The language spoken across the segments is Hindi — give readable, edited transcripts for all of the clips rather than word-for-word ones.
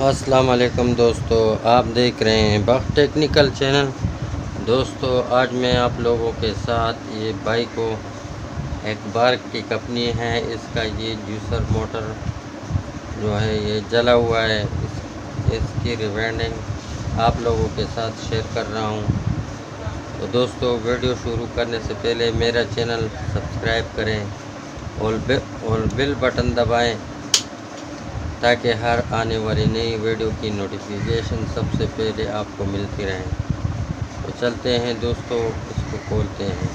अस्सलाम वालेकुम दोस्तों, आप देख रहे हैं बख्श टेक्निकल चैनल। दोस्तों आज मैं आप लोगों के साथ ये बाइक को एक बार्क की कंपनी है, इसका ये जूसर मोटर जो है ये जला हुआ है, इसकी रिवाइंडिंग आप लोगों के साथ शेयर कर रहा हूँ। तो दोस्तों वीडियो शुरू करने से पहले मेरा चैनल सब्सक्राइब करें और बेल बटन दबाएं ताकि हर आने वाली नई वीडियो की नोटिफिकेशन सबसे पहले आपको मिलती रहे। तो चलते हैं दोस्तों, इसको खोलते हैं।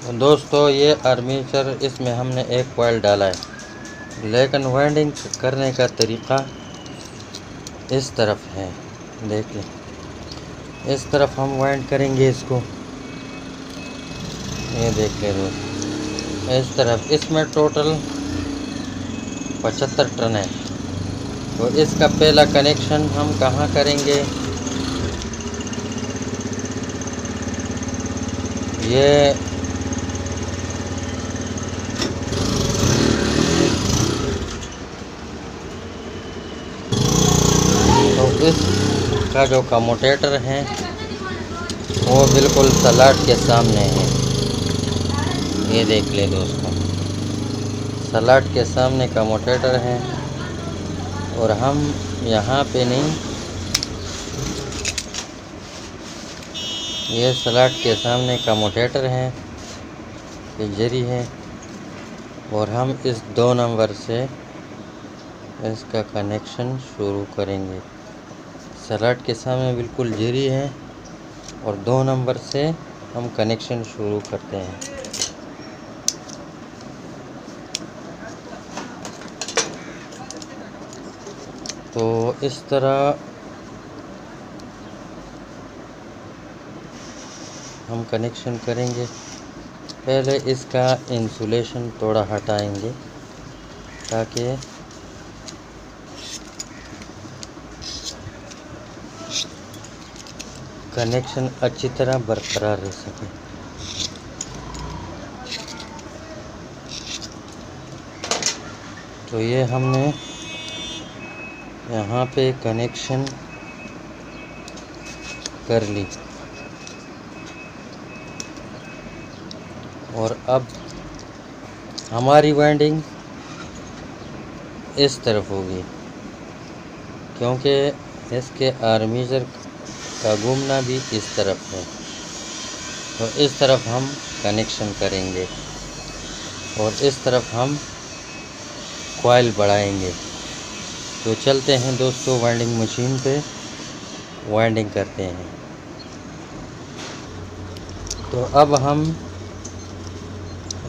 तो दोस्तों ये आर्मेचर, इसमें हमने एक कॉइल डाला है, लेकिन वाइंडिंग करने का तरीक़ा इस तरफ है। देखिए इस तरफ हम वाइंड करेंगे इसको, ये देख ले दोस्तों इस तरफ। इसमें टोटल 75 टन है। तो इसका पहला कनेक्शन हम कहाँ करेंगे, ये तो इसका जो कम्यूटेटर है वो बिल्कुल सलाट के सामने है। ये देख ले दोस्तों, सलाट के सामने का कम्यूटेटर है और हम यहाँ पे नहीं, ये सलाट के सामने का कम्यूटेटर है, ये जरी है और हम इस 2 नंबर से इसका कनेक्शन शुरू करेंगे। सलाट के सामने बिल्कुल जरी है और 2 नंबर से हम कनेक्शन शुरू करते हैं। तो इस तरह हम कनेक्शन करेंगे। पहले इसका इंसुलेशन थोड़ा हटाएंगे ताकि कनेक्शन अच्छी तरह बरकरार रह सके। तो ये हमने यहाँ पे कनेक्शन कर ली और अब हमारी वाइंडिंग इस तरफ होगी, क्योंकि इसके आर्मेचर का घूमना भी इस तरफ है। तो इस तरफ हम कनेक्शन करेंगे और इस तरफ हम कॉइल बढ़ाएंगे। तो चलते हैं दोस्तों, वाइंडिंग मशीन पे वाइंडिंग करते हैं। तो अब हम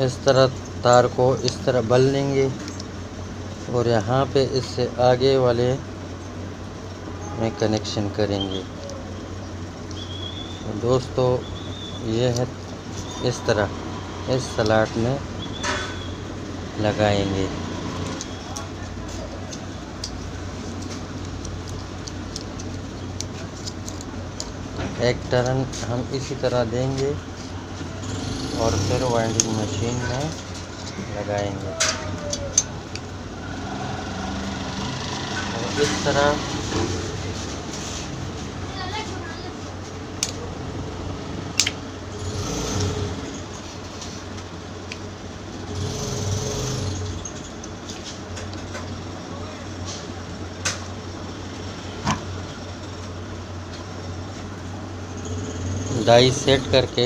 इस तरह तार को इस तरह बल लेंगे और यहाँ पे इससे आगे वाले में कनेक्शन करेंगे। तो दोस्तों ये है इस तरह इस स्लॉट में लगाएंगे। एक टर्न हम इसी तरह देंगे और फिर वाइंडिंग मशीन में लगाएंगे। और इस तरह डाई सेट करके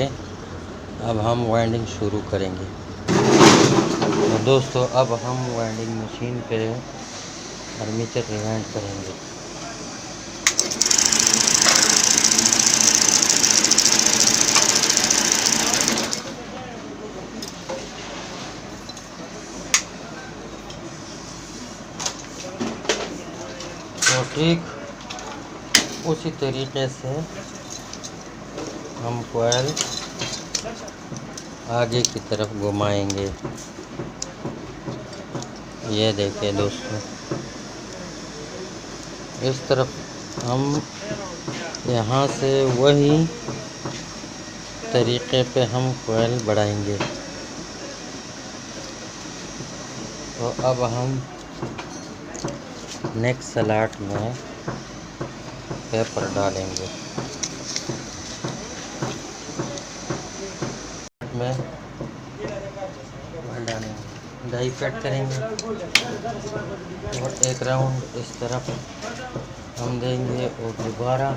अब हम वाइंडिंग शुरू करेंगे। तो दोस्तों अब हम वाइंडिंग मशीन पे आर्मेचर रिवाइंड करेंगे। तो ठीक उसी तरीके से हम कॉइल आगे की तरफ घुमाएंगे। ये देखिए दोस्तों, इस तरफ हम यहाँ से वही तरीके पे हम कॉइल बढ़ाएंगे। तो अब हम नेक्स्ट स्लॉट में पेपर डालेंगे। में डालेंगे, डाई कट करेंगे और एक राउंड इस तरफ हम देंगे और दोबारा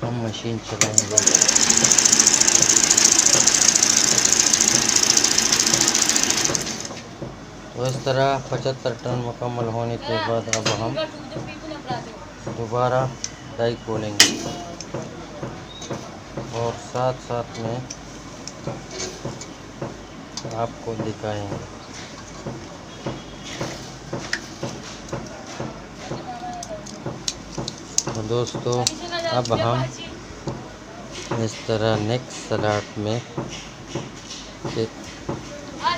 हम मशीन चलाएंगे। तो इस तरह 75 टन मुकम्मल होने के बाद अब हम दोबारा डाई खोलेंगे और साथ साथ में आपको दिखाएंगे। तो दोस्तों अब हम इस तरह नेक्स्ट स्लॉट में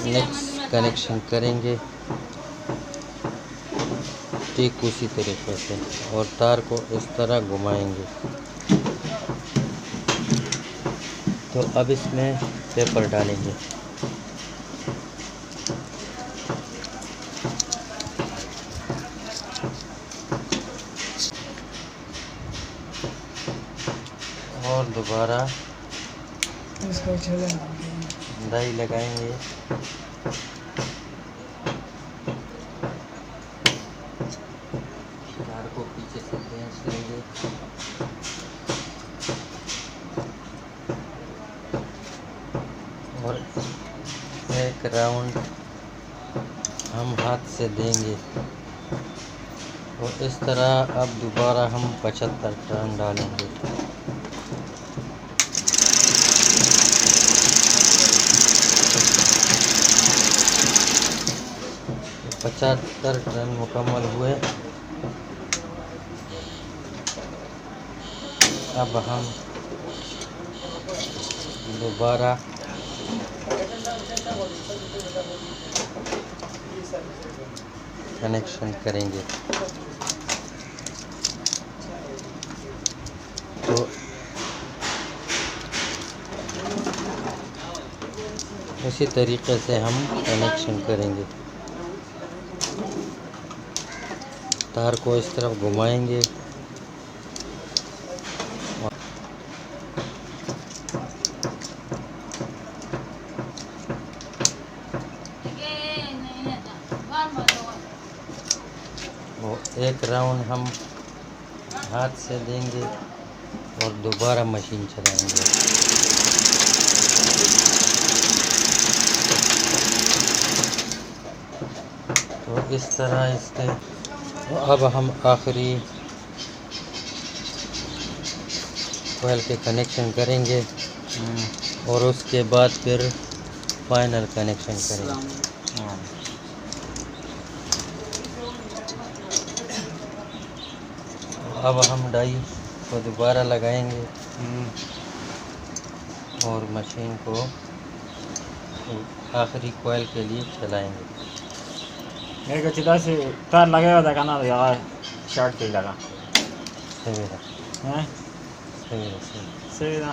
नेक्स्ट कनेक्शन करेंगे ठीक उसी तरीके से और तार को इस तरह घुमाएंगे। तो अब इसमें पेपर डालेंगे। और दोबारा इसको डाई लगाएंगे। तार को पीछे से खींच लेंगे और एक राउंड हम हाथ से देंगे। और इस तरह अब दोबारा हम 75 टन डालेंगे। 75 टन मुकम्मल हुए। अब हम दोबारा कनेक्शन करेंगे। तो इसी तरीके से हम कनेक्शन करेंगे। तार को इस तरफ घुमाएंगे और एक राउंड हम हाथ से देंगे और दोबारा मशीन चलाएंगे। तो इस तरह इसके अब हम आखिरी कॉइल के कनेक्शन करेंगे और उसके बाद फिर फाइनल कनेक्शन करेंगे। अब हम डाई को दोबारा लगाएंगे और मशीन को आखिरी कॉइल के लिए चलाएंगे। मेरे को चिता से तार लगेगा था ना यार शॉर्ट के लगा सवेरा हैं सवेरा सही ना।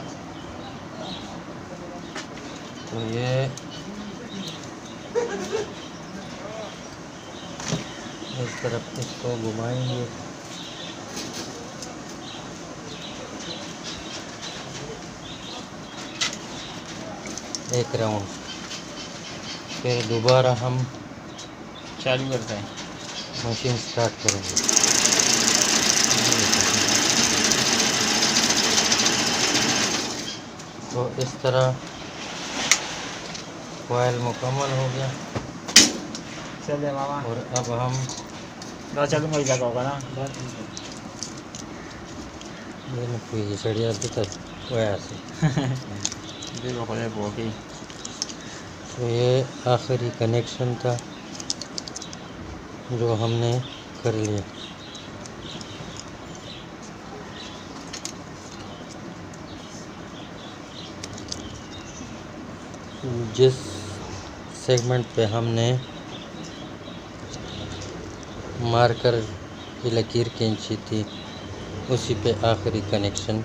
तो ये इस तरफ इसको घुमाएंगे एक राउंड, फिर दोबारा हम चालू करते हैं मशीन स्टार्ट करेंगे। तो इस तरह कॉइल मुकम्मल हो गया। चलिए मामा और अब हम दो चालू में लगा होगा ना ये न कोई चढ़िया भीतर ऐसे देखो पहले बोगी। तो ये आखिरी कनेक्शन था जो हमने कर लिया। जिस सेगमेंट पे हमने मार्कर की लकीर खींची थी उसी पे आखिरी कनेक्शन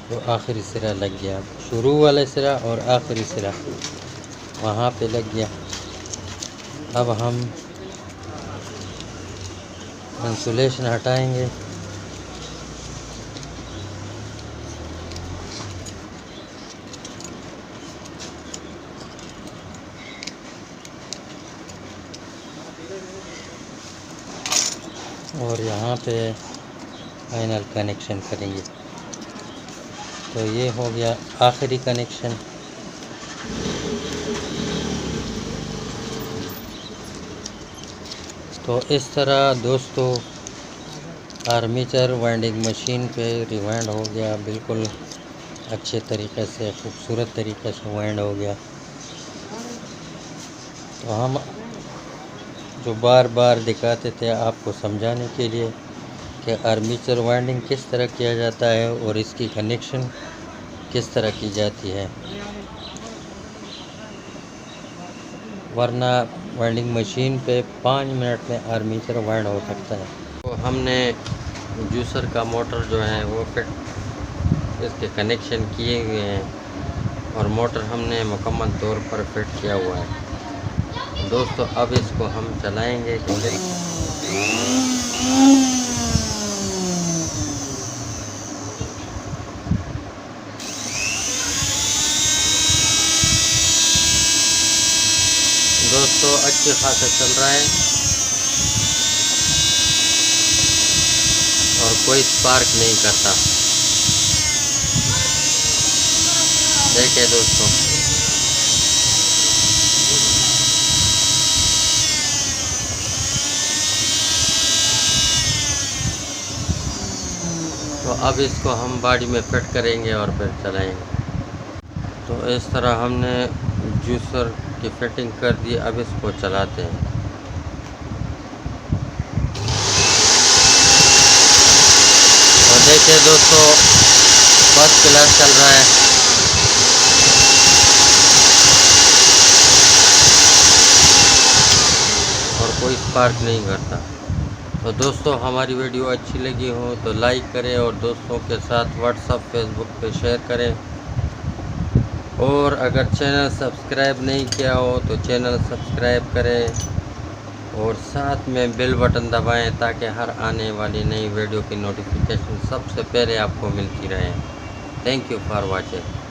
तो आखिरी सिरा लग गया। शुरू वाला सिरा और आखिरी सिरा वहाँ पे लग गया। अब हम इंसुलेशन हटाएंगे। और यहाँ पे फाइनल कनेक्शन करेंगे। तो ये हो गया आखिरी कनेक्शन। तो इस तरह दोस्तों आर्मेचर वाइंडिंग मशीन पे रिवाइंड हो गया, बिल्कुल अच्छे तरीके से, खूबसूरत तरीके से वाइंड हो गया। तो हम जो बार बार दिखाते थे आपको समझाने के लिए कि आर्मेचर वाइंडिंग किस तरह किया जाता है और इसकी कनेक्शन किस तरह की जाती है, वरना वाइंडिंग मशीन पे 5 मिनट में आर्मेचर वाइंड हो सकता है। तो हमने जूसर का मोटर जो है वो फिट इसके कनेक्शन किए हुए हैं और मोटर हमने मुकम्मल तौर पर फिट किया हुआ है। दोस्तों अब इसको हम चलाएंगे। दोस्तों अच्छे खासा चल रहा है और कोई स्पार्क नहीं करता। देखिए दोस्तों, तो अब इसको हम बॉडी में फिट करेंगे और फिर चलाएंगे। तो इस तरह हमने जूसर की फिटिंग कर दी। अब इसको चलाते हैं। और देखिए दोस्तों, फर्स्ट क्लास चल रहा है। और कोई स्पार्क नहीं करता। तो दोस्तों हमारी वीडियो अच्छी लगी हो तो लाइक करें और दोस्तों के साथ व्हाट्सएप फेसबुक पे शेयर करें। और अगर चैनल सब्सक्राइब नहीं किया हो तो चैनल सब्सक्राइब करें और साथ में बेल बटन दबाएं ताकि हर आने वाली नई वीडियो की नोटिफिकेशन सबसे पहले आपको मिलती रहे। Thank you for watching.